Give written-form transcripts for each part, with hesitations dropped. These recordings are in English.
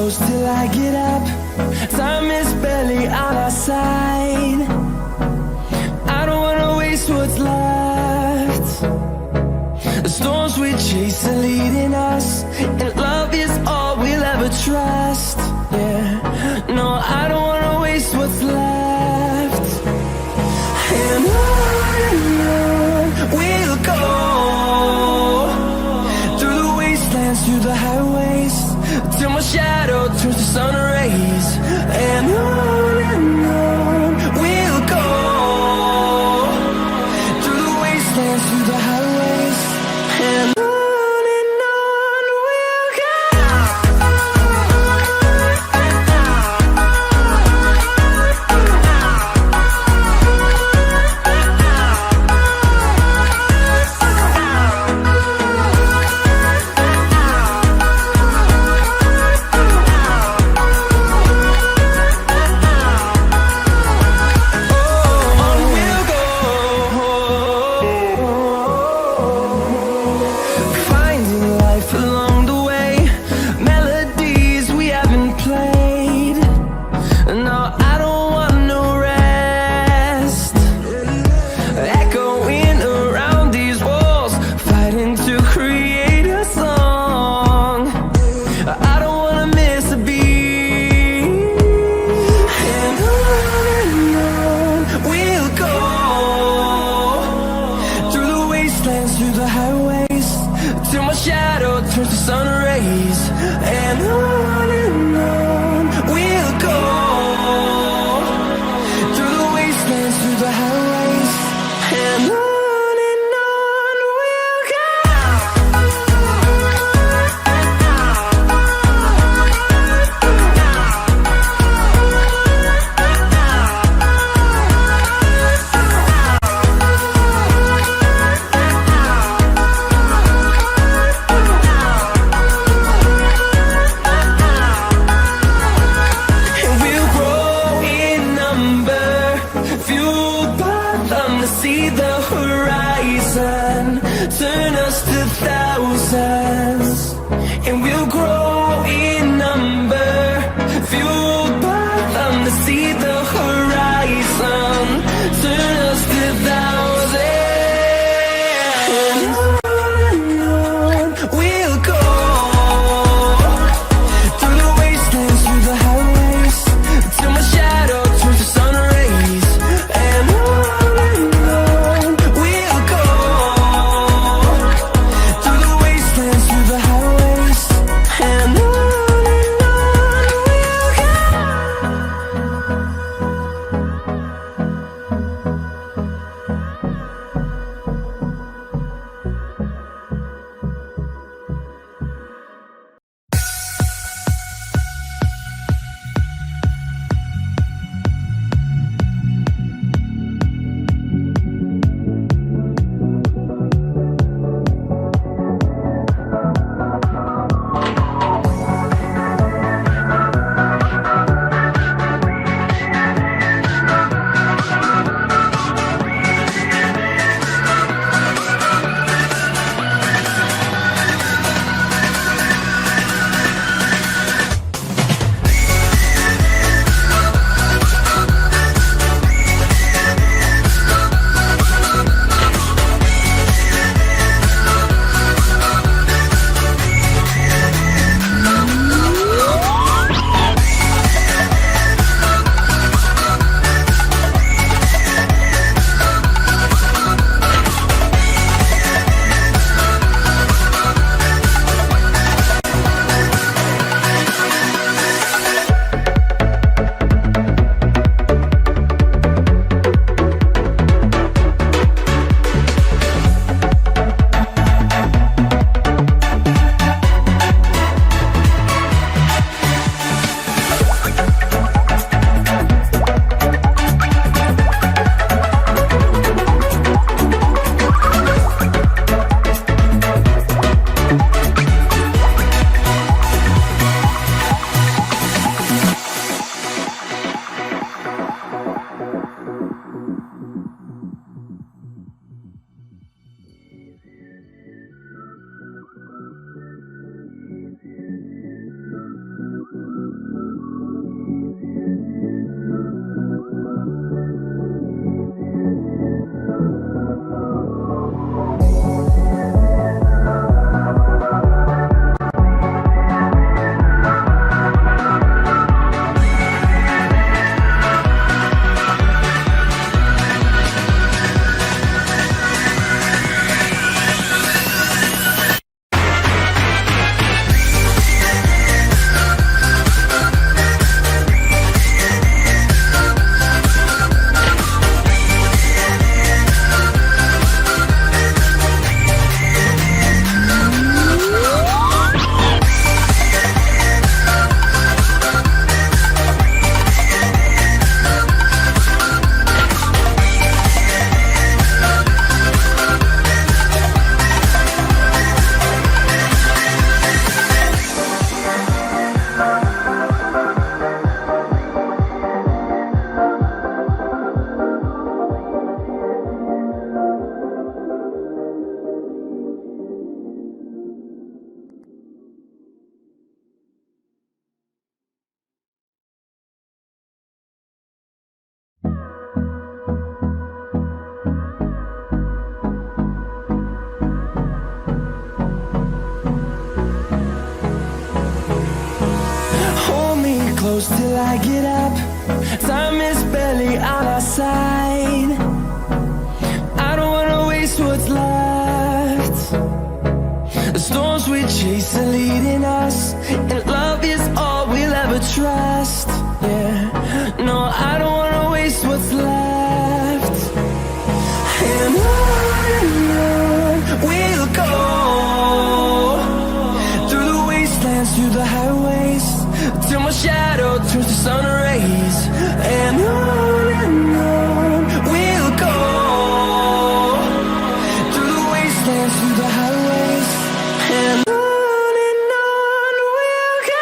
close till I get up. Time is barely on our side. I don't wanna waste what's left. The storms we chase are leading us, and love is all we'll ever trust. Yeah, no, I don't wanna waste what's left. And on we'll go, through the wastelands, through the highways, till my shadow turns to sun rays. And on we'll go, through the wastelands, through the highways, and on we'll go. Through the highways, till my shadow turns to sun rays. And on we'll go, through the wastelands, through the highways, and on we'll go. See the horizon turn us to thousands, and we'll grow in number, fueled by them to see the horizon turn us to thousands. And on we'll go, through the wastelands, through the highways, till my shadow turns to sun rays. And and close till I get up. Time is barely on our side. I don't wanna waste what's left. The storms we chase are leading us, and love is all we'll ever trust. Yeah, no, I don't wanna waste what's left. And on we'll go, through the wastelands, through the highways, till my shadow turns to sun rays. And on we'll go, through the wastelands, through the highways, and on we'll go.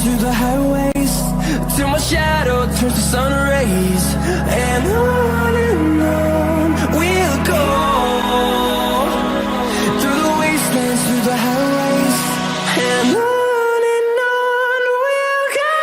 Through the highways, till my shadow turns to sun rays. And on we'll go, through the wastelands, through the highways, and on we'll go.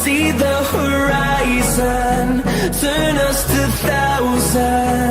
See the horizon, turn us to thousands.